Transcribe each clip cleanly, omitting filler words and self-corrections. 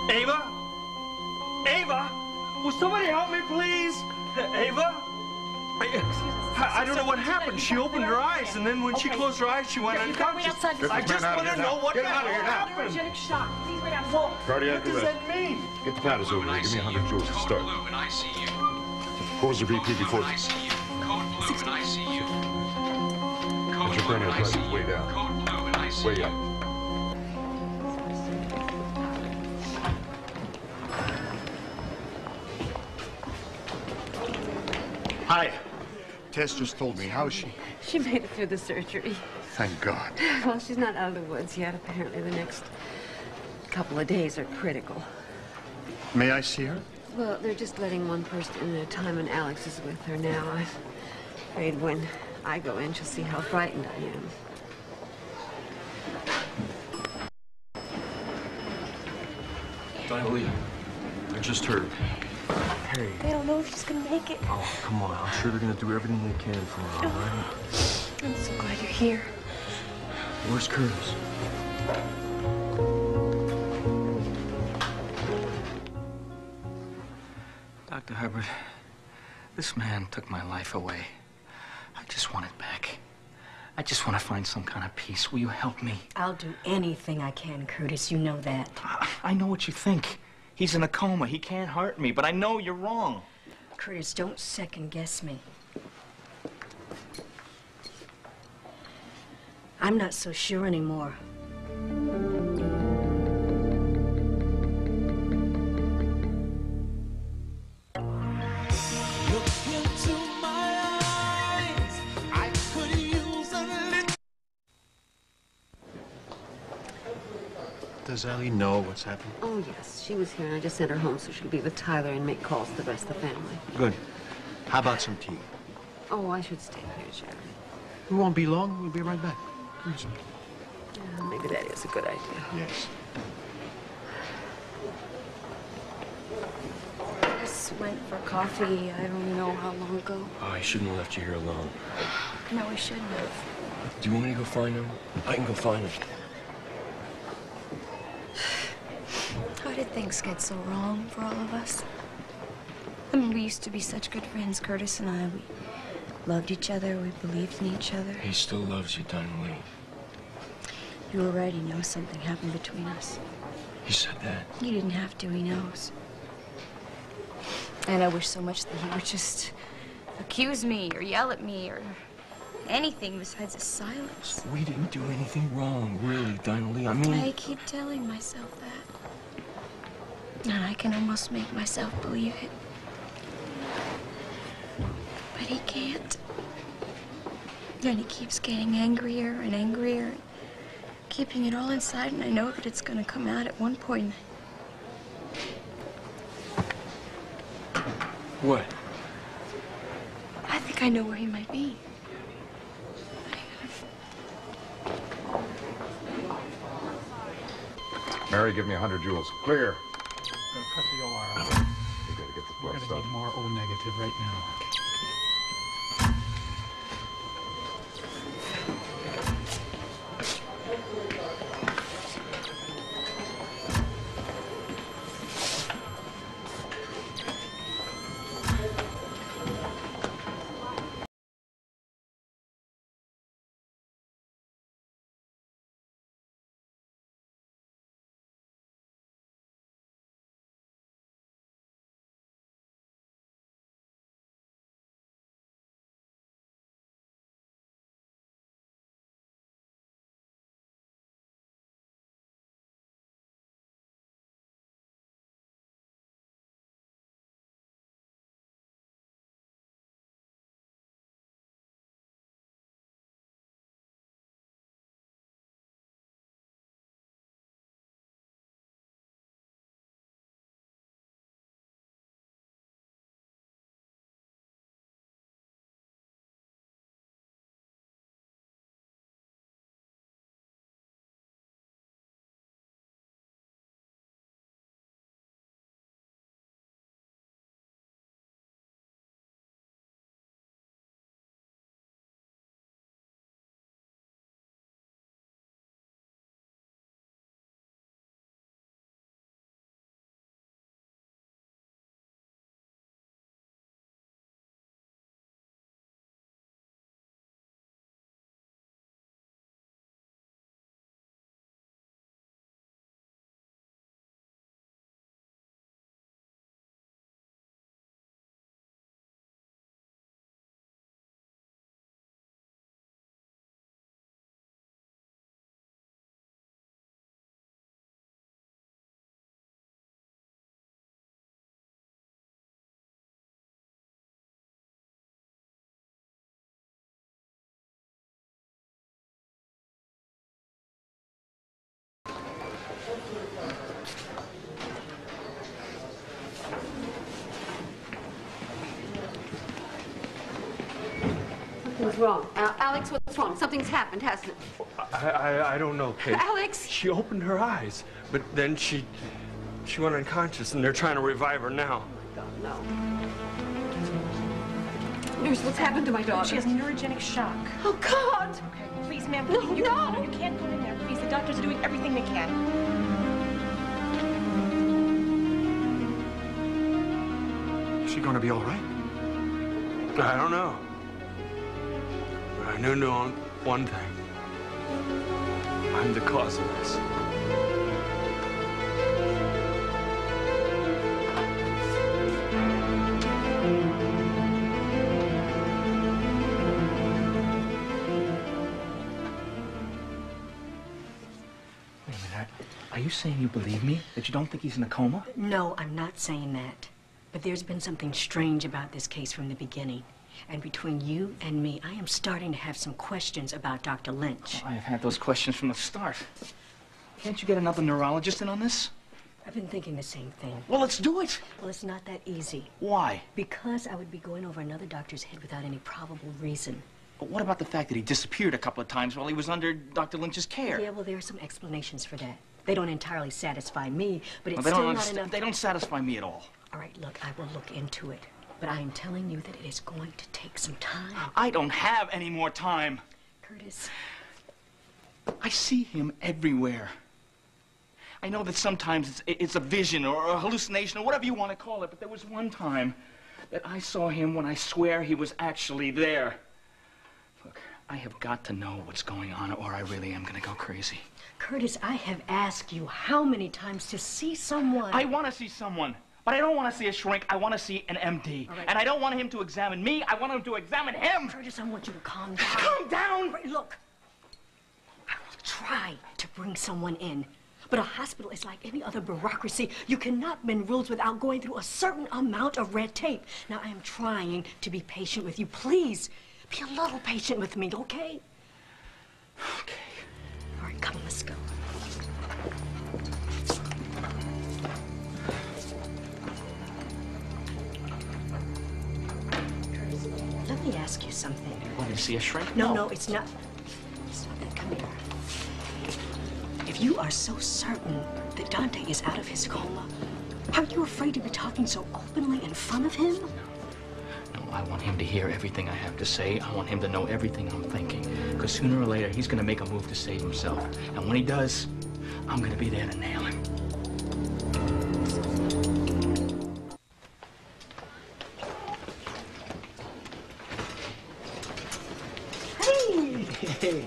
Ava? Ava? Will somebody help me, please? Ava? I don't know what happened. She opened her eyes, and then when she closed her eyes, she went unconscious. I just want to know what the hell happened. Energetic shock. Please wait outside. Well, Cardiac what does arrest. that mean? Get the paddles over here. Give me 100 joules to start. Code blue in ICU. What was the BP before? Code blue in ICU. Code Your blue in cranial pressure ICU. way down. Code blue in ICU. Way up. Hi. Tess just told me. How is she? She made it through the surgery. Thank God. Well, she's not out of the woods yet. Apparently the next couple of days are critical. May I see her? Well, they're just letting one person in at a time, and Alex is with her now. I'm afraid when I go in, she'll see how frightened I am. Diley, I just heard. Hey. They don't know if she's gonna make it. Oh, come on. I'm sure they're gonna do everything they can for her, all right? I'm so glad you're here. Where's Curtis? Dr. Hubbard, this man took my life away. I just want it back. I just want to find some kind of peace. Will you help me? I'll do anything I can, Curtis. You know that. I know what you think. He's in a coma. He can't hurt me, but I know you're wrong. Curtis, don't second guess me. I'm not so sure anymore. Does Ellie know what's happened? Oh, yes. She was here, and I just sent her home so she could be with Tyler and make calls to the rest of the family. Good. How about some tea? Oh, I should stay here, Jerry. We won't be long. We'll be right back. Come on, son. Yeah, maybe that is a good idea. Yes. Just went for coffee. I don't know how long ago. Oh, I shouldn't have left you here alone. No, we shouldn't have. Do you want me to go find him? I can go find him. How did things get so wrong for all of us? I mean, we used to be such good friends, Curtis and I. We loved each other. We believed in each other. He still loves you, Diley. You already know something happened between us. He said that. You didn't have to. He knows. And I wish so much that he would just accuse me or yell at me or anything besides his silence. We didn't do anything wrong, really, Diley. I mean... I keep telling myself that. And I can almost make myself believe it. But he can't. And he keeps getting angrier and angrier, and keeping it all inside, and I know that it's gonna come out at one point. What? I think I know where he might be. Mary, give me 100 joules. Clear. Cut the OR out. We gotta get the We're blood gonna stuff. need more O negative right now. What's wrong? Alex, what's wrong? Something's happened, hasn't it? I don't know, Kate. Alex! She opened her eyes, but then she went unconscious, and they're trying to revive her now. Oh, no. Nurse, what's happened to my daughter? She has neurogenic shock. Oh, God! Okay, please, ma'am. No, you no! You can't go in there, please. The doctors are doing everything they can. Is she gonna be all right? I don't know. But I know one thing. I'm the cause of this. Wait a minute. Are you saying you believe me? That you don't think he's in a coma? No, I'm not saying that. But there's been something strange about this case from the beginning. And between you and me, I am starting to have some questions about Dr. Lynch. I have had those questions from the start. Can't you get another neurologist in on this? I've been thinking the same thing. Well, let's do it. Well, it's not that easy. Why? Because I would be going over another doctor's head without any probable reason. But what about the fact that he disappeared a couple of times while he was under Dr. Lynch's care? Yeah, well, there are some explanations for that. They don't entirely satisfy me, but it's Well, still not enough. They don't satisfy me at all. All right, look, I will look into it. But I am telling you that it is going to take some time. I don't have any more time. Curtis. I see him everywhere. I know that sometimes it's a vision or a hallucination or whatever you want to call it, but there was one time that I saw him when I swear he was actually there. Look, I have got to know what's going on or I really am going to go crazy. Curtis, I have asked you how many times to see someone. I want to see someone, but I don't want to see a shrink. I want to see an MD. All right. And I don't want him to examine me. I want him to examine him. Curtis, I want you to calm down. Calm down! Right, look, I will try to bring someone in. But a hospital is like any other bureaucracy. You cannot bend rules without going through a certain amount of red tape. Now, I am trying to be patient with you. Please, be a little patient with me, okay? Okay. All right, come on, let's go. Curtis, let me ask you something. Want to see a shrink? No, it's not. It's not that. Come here. If you are so certain that Dante is out of his coma, are you afraid to be talking so openly in front of him? No, I want him to hear everything I have to say. I want him to know everything I'm thinking. Because sooner or later, he's going to make a move to save himself. And when he does, I'm going to be there to nail him. Hey!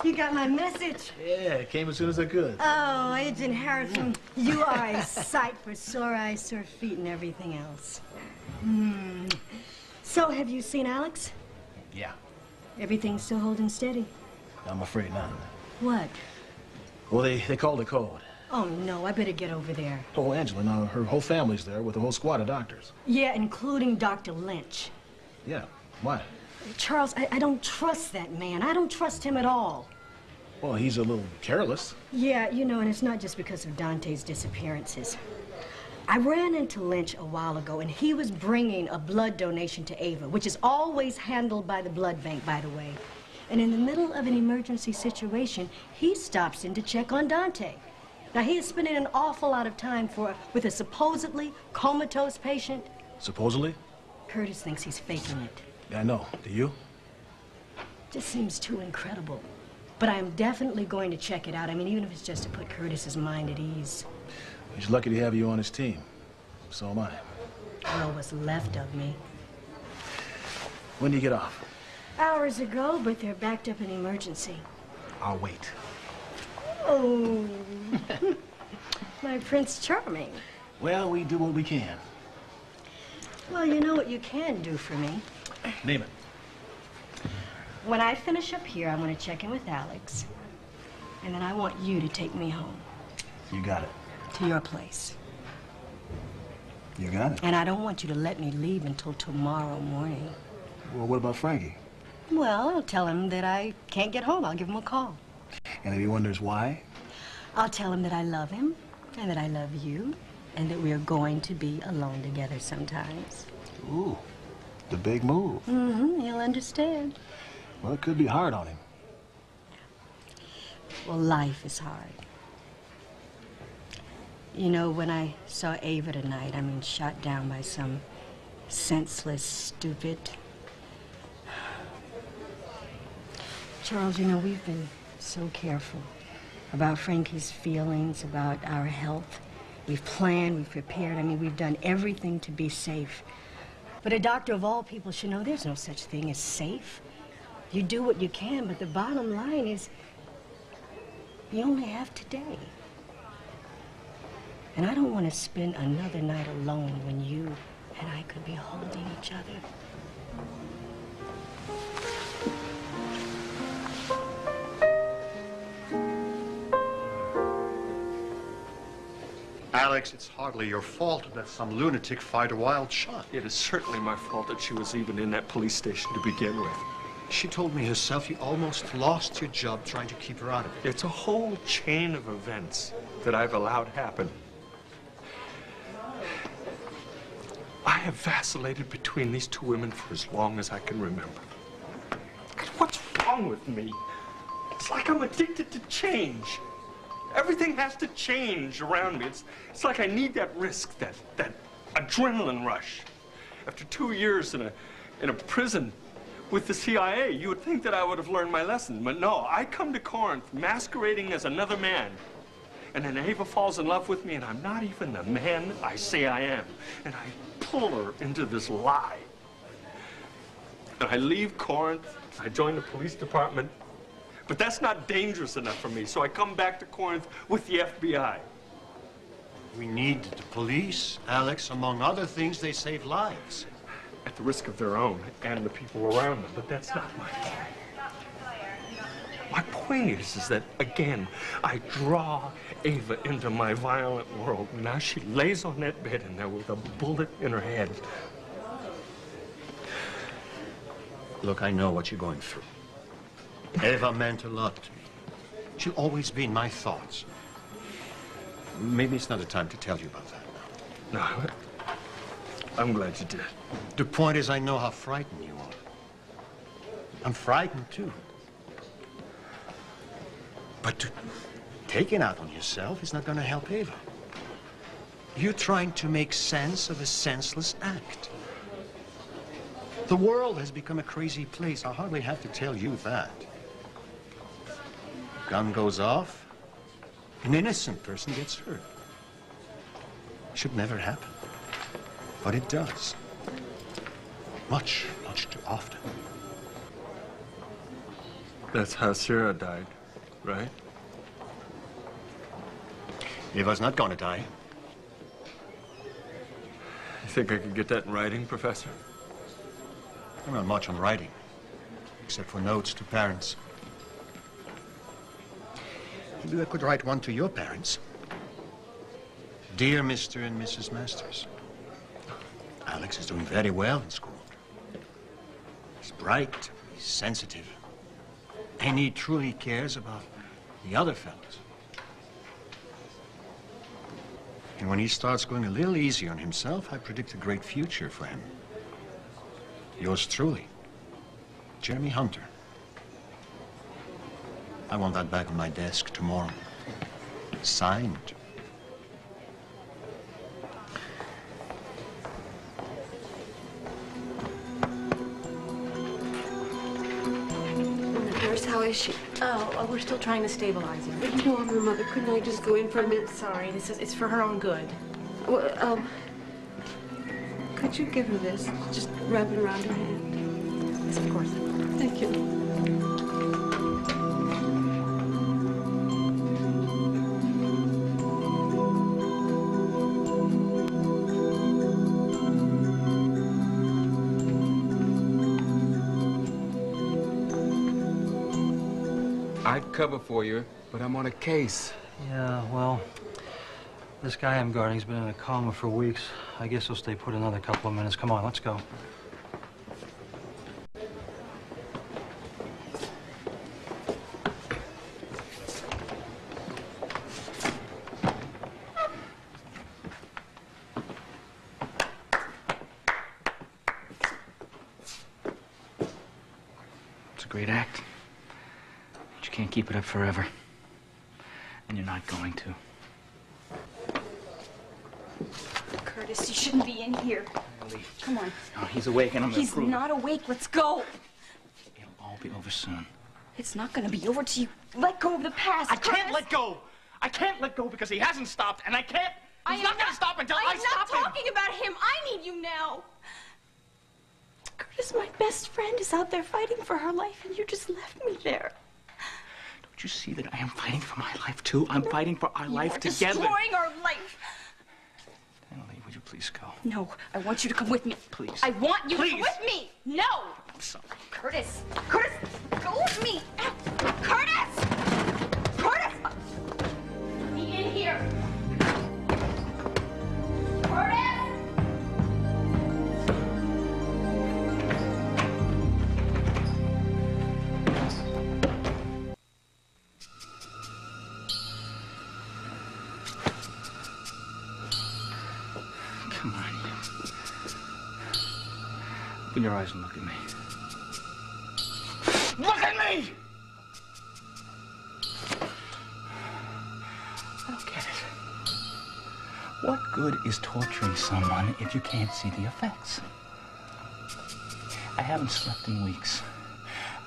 You got my message? Yeah, it came as soon as I could. Oh, Agent Harrison, you are a sight for sore eyes, sore feet, and everything else. So, have you seen Alex? Yeah, Everything's still holding steady. I'm afraid not. What? Well, they called the code. Oh, no, I better get over there. Oh, Angela, now her whole family's there with a whole squad of doctors. Yeah, including Dr. Lynch. Yeah, why? Charles, I don't trust that man. I don't trust him at all. Well, he's a little careless. Yeah, you know, and it's not just because of Dante's disappearances. I ran into Lynch a while ago, and he was bringing a blood donation to Ava, which is always handled by the blood bank, by the way. And in the middle of an emergency situation, he stops in to check on Dante. Now, he is spending an awful lot of time with a supposedly comatose patient. Supposedly? Curtis thinks he's faking it. Yeah, I know. Do you? Just seems too incredible. But I'm definitely going to check it out. I mean, even if it's just to put Curtis's mind at ease. He's lucky to have you on his team. So am I. Well, what's left of me. When do you get off? Hours ago, but they're backed up in emergency. I'll wait. Oh, my Prince Charming. Well, we do what we can. Well, you know what you can do for me? Name it. When I finish up here, I want to check in with Alex. And then I want you to take me home. You got it. To your place. You got it. And I don't want you to let me leave until tomorrow morning. Well, what about Frankie? Well, I'll tell him that I can't get home. I'll give him a call. And if he wonders why? I'll tell him that I love him, and that I love you, and that we are going to be alone together sometimes. Ooh, The big move. Mm-hmm, he'll understand. Well, it could be hard on him. Well, life is hard. You know, when I saw Ava tonight, I mean, shot down by some senseless, stupid... Charles, you know, we've been so careful about Frankie's feelings, about our health. We've planned, we've prepared. I mean, we've done everything to be safe. But a doctor of all people should know there's no such thing as safe. You do what you can, but the bottom line is you only have today. And I don't want to spend another night alone when you and I could be holding each other. Alex, it's hardly your fault that some lunatic fired a wild shot. It is certainly my fault that she was even in that police station to begin with. She told me herself you almost lost your job trying to keep her out of it. It's a whole chain of events that I've allowed happen. I have vacillated between these two women for as long as I can remember. What's wrong with me? It's like I'm addicted to change. Everything has to change around me. It's like I need that risk, that adrenaline rush. After 2 years in a prison with the CIA, you would think that I would have learned my lesson. But no, I come to Corinth masquerading as another man. And then Ava falls in love with me, and I'm not even the man I say I am. And I pull her into this lie. And I leave Corinth, I join the police department, but that's not dangerous enough for me, so I come back to Corinth with the FBI. We need the police, Alex. Among other things, they save lives. At the risk of their own and the people around them, but that's not my point. My point is that, again, I draw Ava into my violent world. Now she lays on that bed in there with a bullet in her head. Look, I know what you're going through. Eva meant a lot to me. She'll always be in my thoughts. Maybe it's not the time to tell you about that now. No, I'm glad you did. The point is, I know how frightened you are. I'm frightened, too. But to take it out on yourself is not going to help Eva. You're trying to make sense of a senseless act. The world has become a crazy place. I hardly have to tell you that. Gun goes off, an innocent person gets hurt. Should never happen. But it does. Much, much too often. That's how Sarah died, right? Eva's not going to die. You think I could get that in writing, Professor? I'm not much on writing, except for notes to parents. Maybe I could write one to your parents. Dear Mr. and Mrs. Masters, Alex is doing very well in school. He's bright, he's sensitive, and he truly cares about the other fellows. And when he starts going a little easier on himself, I predict a great future for him. Yours truly, Jeremy Hunter. I want that back on my desk tomorrow. Signed. Nurse, how is she? Oh, we're still trying to stabilize her. You know I'm her mother. Couldn't I just go in for a minute? Sorry, it's for her own good. Well, could you give her this? Just wrap it around her hand. Yes, of course. Thank you. I'd cover for you, but I'm on a case. Yeah, well, this guy I'm guarding's been in a coma for weeks. I guess he'll stay put another couple of minutes. Come on, let's go. great act. But you can't keep it up forever. And you're not going to. Curtis, you shouldn't be in here. Ellie. Come on. No, he's awake and I'm gonna He's prove not awake. Let's go. It'll all be over soon. It's not gonna be over till you let go of the past. I can't let go. I can't let go because he hasn't stopped, and I can't. He's not gonna stop until I stop him. I'm not talking about him. I need you now. Curtis, my best friend is out there fighting for her life, and you just left me there. Don't you see that I am fighting for my life too? I'm fighting for our life together. Destroying our life. Emily, would you please go? No, I want you to come with me. Please. I want you to Please. come with me. No. I'm sorry. Curtis. Curtis, go with me. Curtis. Curtis. Be in here. Curtis. Come on. Open your eyes and look at me. Look at me! I don't get it. What good is torturing someone if you can't see the effects? I haven't slept in weeks.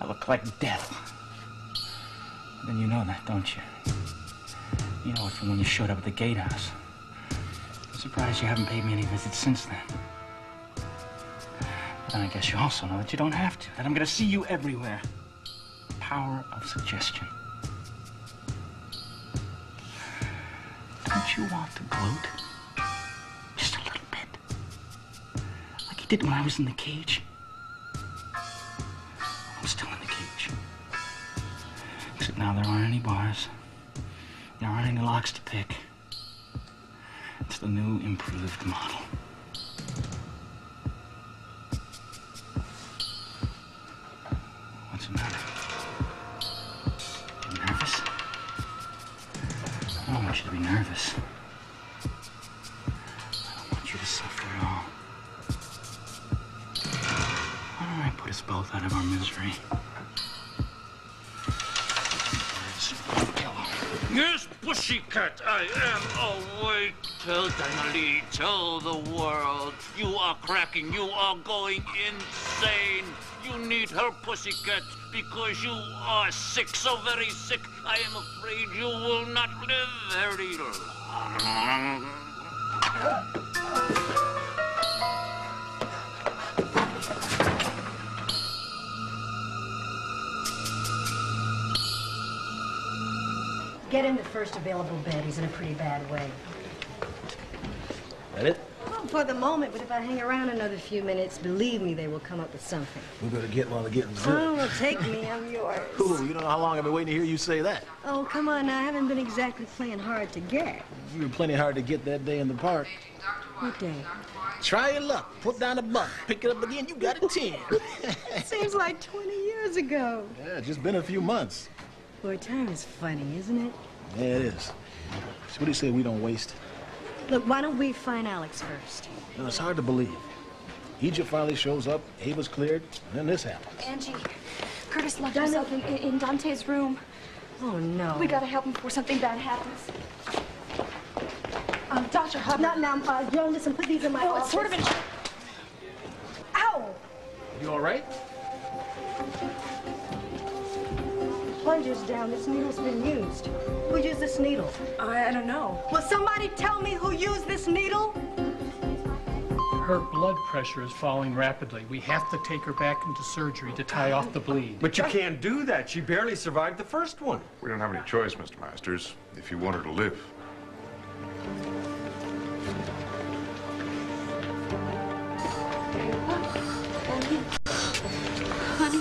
I look like death. Then you know that, don't you? You know it from when you showed up at the gatehouse. I'm surprised you haven't paid me any visits since then. But then I guess you also know that you don't have to, that I'm gonna see you everywhere. Power of suggestion. Don't you want to gloat? Just a little bit. Like you did when I was in the cage. I'm still in the cage. Except now there aren't any bars. There aren't any locks to pick. It's the new, improved model. What's the matter? You nervous? I don't want you to be nervous. I don't want you to suffer at all. Why don't I put us both out of our misery? Yes, pussycat, I am awake. Tell Dinah, tell the world. You are cracking, you are going insane. You need her, pussycat, because you are sick, so very sick. I am afraid you will not live very long. Get him the first available bed. He's in a pretty bad way. That it? Well, for the moment, but if I hang around another few minutes, believe me, they will come up with something. We better get while the getting's good. Oh, well, take me. I'm yours. Ooh, you don't know how long I've been waiting to hear you say that. Oh, come on now. I haven't been exactly playing hard to get. You were plenty hard to get that day in the park. What day? Try your luck. Put down a buck. Pick it up again. You got a 10. Seems like 20 years ago. Yeah, just been a few months. Boy, time is funny, isn't it? Yeah, it is. So what do you say we don't waste? Look, why don't we find Alex first? No, it's hard to believe. Egypt finally shows up, Ava's cleared, and then this happens. Angie, Curtis locked himself in Dante's room. Oh, no. We gotta help him before something bad happens. Dr. Hubbard. Not now. Joan, listen, put these in my office. It's sort of an... Ow! You all right? Plunger's down. This needle's been used. Who used this needle? I don't know. Will somebody tell me who used this needle? Her blood pressure is falling rapidly. We have to take her back into surgery to tie off the bleed. But you can't do that. She barely survived the first one. We don't have any choice, Mr. Masters, if you want her to live. Honey.